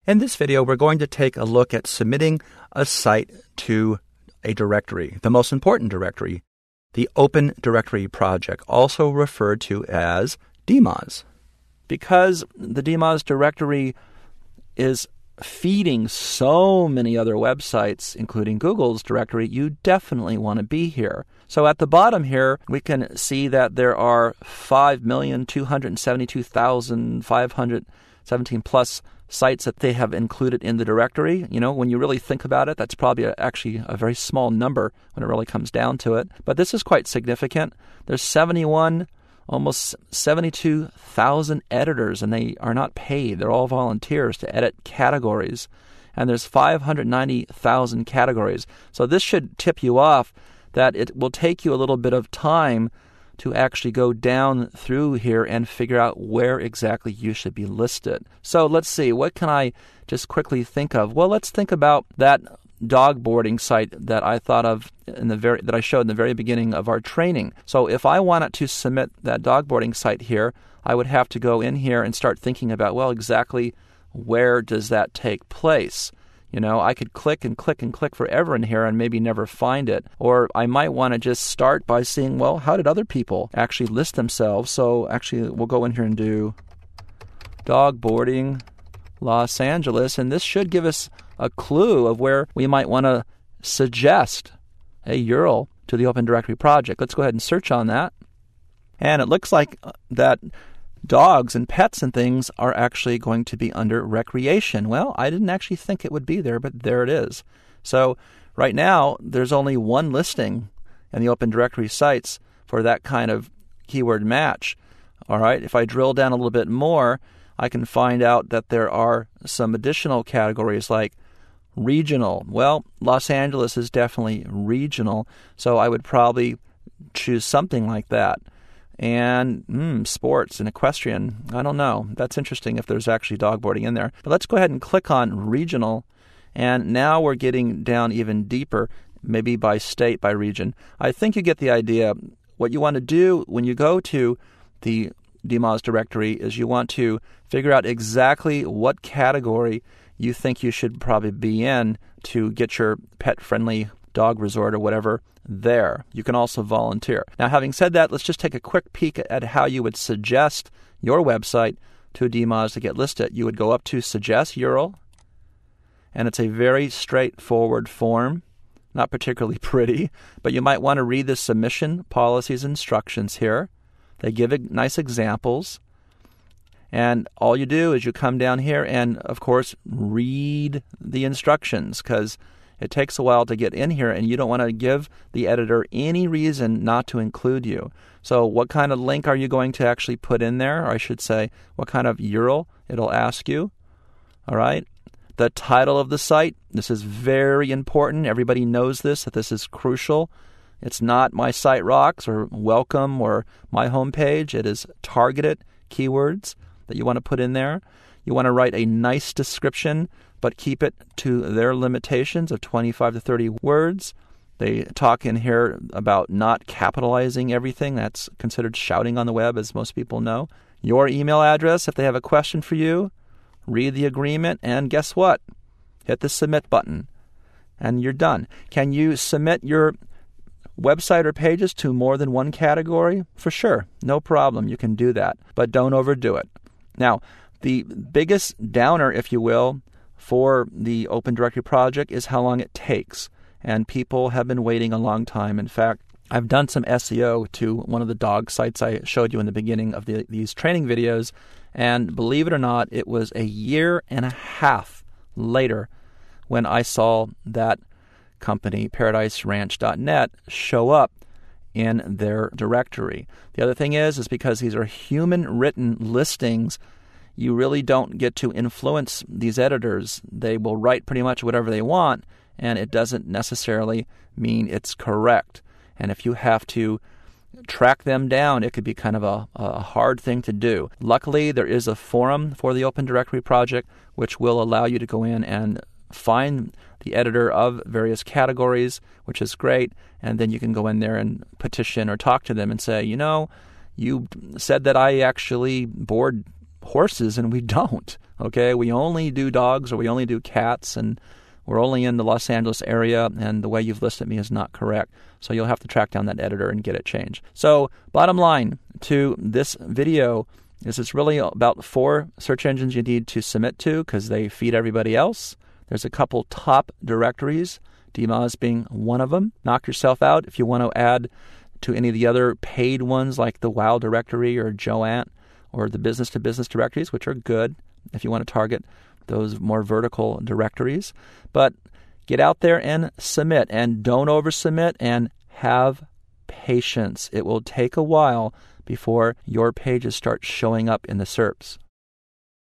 In this video, we're going to take a look at submitting a site to a directory, the most important directory, the Open Directory Project, also referred to as DMOZ. Because the DMOZ directory is feeding so many other websites, including Google's directory, you definitely want to be here. So at the bottom here, we can see that there are 5,272,517 plus sites that they have included in the directory. You know, when you really think about it, that's probably actually a very small number when it really comes down to it. But this is quite significant. There's 71, almost 72,000 editors, and they are not paid. They're all volunteers to edit categories. And there's 590,000 categories. So this should tip you off that it will take you a little bit of time to actually go down through here and figure out where exactly you should be listed. So let's see, what can I just quickly think of? Well, let's think about that dog boarding site that I thought of that I showed in the very beginning of our training. So if I wanted to submit that dog boarding site here, I would have to go in here and start thinking about, well, exactly where does that take place? You know, I could click and click and click forever in here and maybe never find it. Or I might want to just start by seeing, well, how did other people actually list themselves? So actually, we'll go in here and do dog boarding Los Angeles. And this should give us a clue of where we might want to suggest a URL to the Open Directory project. Let's go ahead and search on that. And it looks like that dogs and pets and things are actually going to be under recreation. Well, I didn't actually think it would be there, but there it is. So right now, there's only one listing in the Open Directory sites for that kind of keyword match. All right, if I drill down a little bit more, I can find out that there are some additional categories like regional. Well, Los Angeles is definitely regional, so I would probably choose something like that. And sports and equestrian, I don't know. That's interesting if there's actually dog boarding in there. But let's go ahead and click on regional. And now we're getting down even deeper, maybe by state, by region. I think you get the idea. What you want to do when you go to the DMOZ directory is you want to figure out exactly what category you think you should probably be in to get your pet-friendly dog resort or whatever there. You can also volunteer. Now, having said that, let's just take a quick peek at how you would suggest your website to DMOZ to get listed. You would go up to Suggest URL, and it's a very straightforward form, not particularly pretty, but you might want to read the submission policies instructions here. They give nice examples, and all you do is you come down here and, of course, read the instructions, because it takes a while to get in here, and you don't want to give the editor any reason not to include you. So what kind of link are you going to actually put in there? Or I should say, what kind of URL it'll ask you. All right. The title of the site. This is very important. Everybody knows this, that this is crucial. It's not My Site Rocks or Welcome or My Homepage. It is targeted keywords that you want to put in there. You want to write a nice description, but keep it to their limitations of 25 to 30 words. They talk in here about not capitalizing everything. That's considered shouting on the web, as most people know. Your email address, if they have a question for you, read the agreement, and guess what? Hit the submit button, and you're done. Can you submit your website or pages to more than one category? For sure. No problem. You can do that, but don't overdo it. Now, the biggest downer, if you will, for the Open Directory project is how long it takes. And people have been waiting a long time. In fact, I've done some SEO to one of the dog sites I showed you in the beginning of these training videos. And believe it or not, it was a year and a half later when I saw that company, ParadiseRanch.net, show up in their directory. The other thing is because these are human-written listings, you really don't get to influence these editors. They will write pretty much whatever they want, and it doesn't necessarily mean it's correct. And if you have to track them down, it could be kind of a hard thing to do. Luckily, there is a forum for the Open Directory project, which will allow you to go in and find the editor of various categories, which is great, and then you can go in there and petition or talk to them and say, you know, you said that I actually board horses, and we don't. Okay, we only do dogs or we only do cats and we're only in the Los Angeles area and the way you've listed me is not correct. So you'll have to track down that editor and get it changed. So bottom line to this video is it's really about 4 search engines you need to submit to because they feed everybody else. There's a couple top directories, DMOZ being one of them. Knock yourself out if you want to add to any of the other paid ones like the WOW directory or Joant or the business-to-business directories, which are good if you want to target those more vertical directories. But get out there and submit, and don't oversubmit, and have patience. It will take a while before your pages start showing up in the SERPs.